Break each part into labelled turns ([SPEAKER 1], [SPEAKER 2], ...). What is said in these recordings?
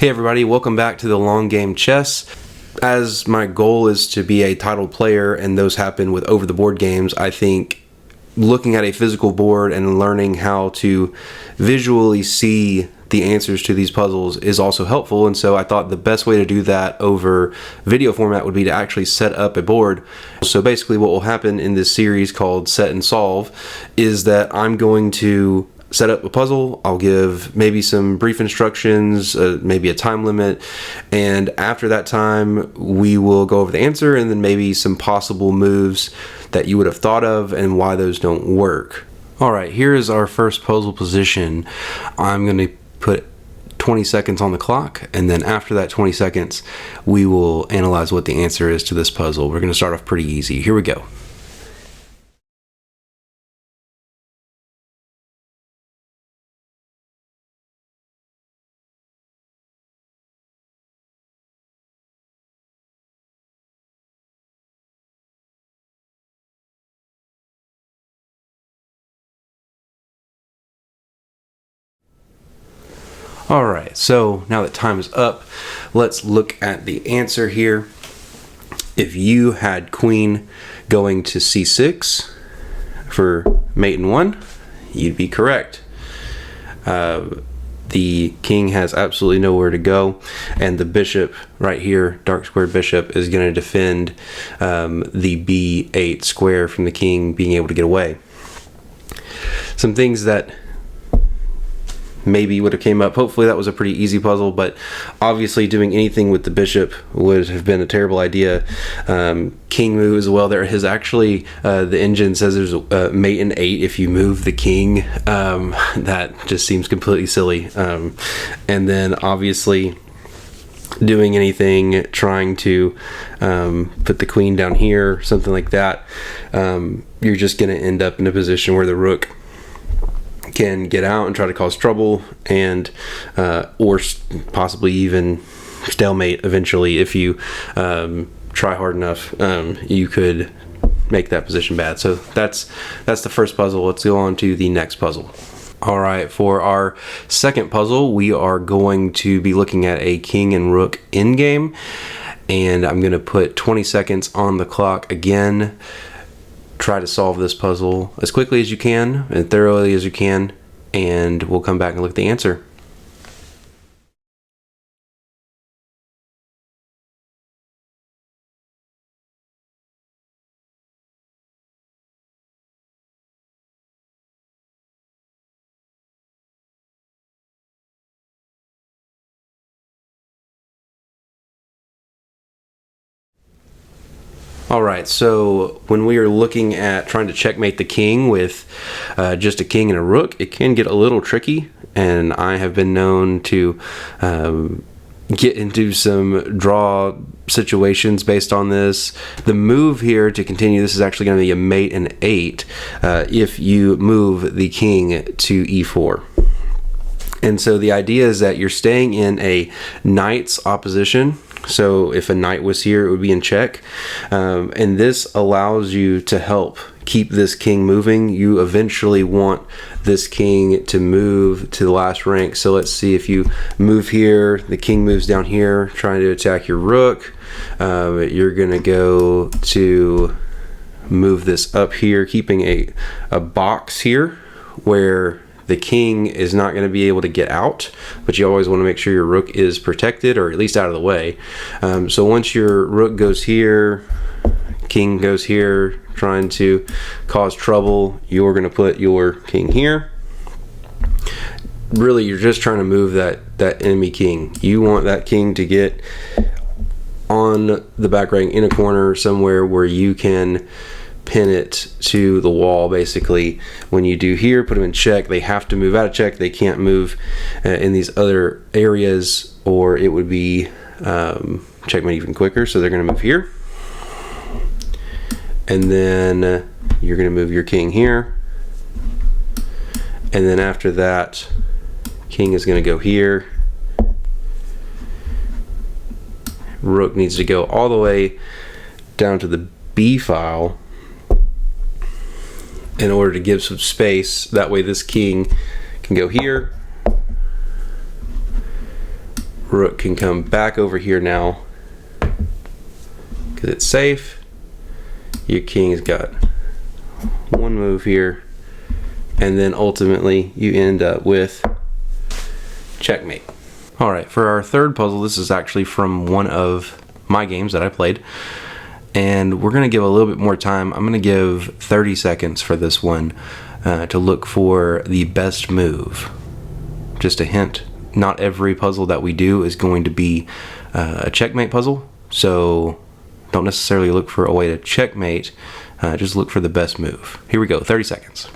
[SPEAKER 1] Hey everybody, welcome back to the Long Game Chess. As my goal is to be a titled player and those happen with over the board games, I think looking at a physical board and learning how to visually see the answers to these puzzles is also helpful, and so I thought the best way to do that over video format would be to actually set up a board. So basically what will happen in this series called Set and Solve is that I'm going to set up a puzzle. I'll give maybe some brief instructions, maybe a time limit, and after that time we will go over the answer and then maybe some possible moves that you would have thought of and why those don't work. Alright, here is our first puzzle position. I'm going to put 20 seconds on the clock, and then after that 20 seconds we will analyze what the answer is to this puzzle. We're going to start off pretty easy. Here we go. Alright, so now that time is up, let's look at the answer here. If you had queen going to c6 for mate in 1, you'd be correct. The king has absolutely nowhere to go, and the bishop right here, dark squared bishop, is going to defend the b8 square from the king being able to get away. Some things that maybe would have came up. Hopefully that was a pretty easy puzzle, but obviously doing anything with the bishop would have been a terrible idea. King move as well. There is actually the engine says there's a mate in 8 if you move the king. That just seems completely silly. And then obviously doing anything, trying to put the queen down here, something like that, you're just going to end up in a position where the rook can get out and try to cause trouble, and or possibly even stalemate eventually. If you try hard enough, you could make that position bad. So that's the first puzzle. Let's go on to the next puzzle. Alright, for our second puzzle we are going to be looking at a king and rook endgame, and I'm going to put 20 seconds on the clock again. Try to solve this puzzle as quickly as you can and thoroughly as you can, and we'll come back and look at the answer. Alright, so when we are looking at trying to checkmate the king with just a king and a rook, it can get a little tricky, and I have been known to get into some draw situations based on this. The move here to continue this is actually going to be a mate in 8 if you move the king to e4. And so the idea is that you're staying in a knight's opposition. So if a knight was here, it would be in check. And this allows you to help keep this king moving. You eventually want this king to move to the last rank. So let's see, if you move here, the king moves down here, trying to attack your rook. You're going to go to move this up here, keeping a box here where the king is not going to be able to get out, but you always want to make sure your rook is protected, or at least out of the way. So once your rook goes here, king goes here, trying to cause trouble, you're going to put your king here. Really, you're just trying to move that enemy king. You want that king to get on the back rank in a corner somewhere where you can pin it to the wall. Basically, when you do here, put them in check. They have to move out of check. They can't move in these other areas, or it would be checkmate even quicker. So they're going to move here, and then you're going to move your king here, and then after that king is going to go here. Rook needs to go all the way down to the B file in order to give some space. That way this king can go here, Rook can come back over here now because it's safe. Your king's got one move here, and then ultimately you end up with checkmate. All right, for our third puzzle, this is actually from one of my games that I played, and we're gonna give a little bit more time. I'm gonna give 30 seconds for this one to look for the best move. Just a hint, not every puzzle that we do is going to be a checkmate puzzle, so don't necessarily look for a way to checkmate, just look for the best move. Here we go, 30 seconds.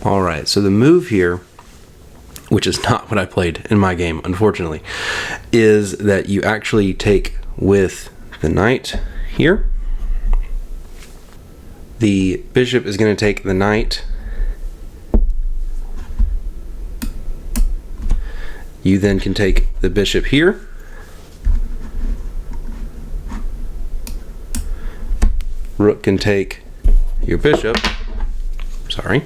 [SPEAKER 1] Alright, so the move here, which is not what I played in my game, unfortunately, is that you actually take with the knight here. The bishop is going to take the knight. You then can take the bishop here. Rook can take your bishop. Sorry.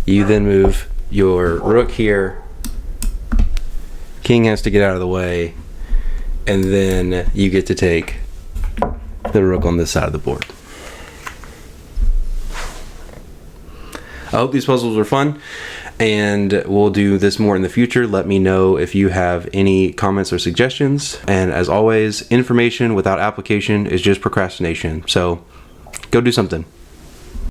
[SPEAKER 1] You then move your rook here. King has to get out of the way, and then you get to take the rook on this side of the board. I hope these puzzles were fun, and we'll do this more in the future. Let me know if you have any comments or suggestions. And as always, information without application is just procrastination. So go do something.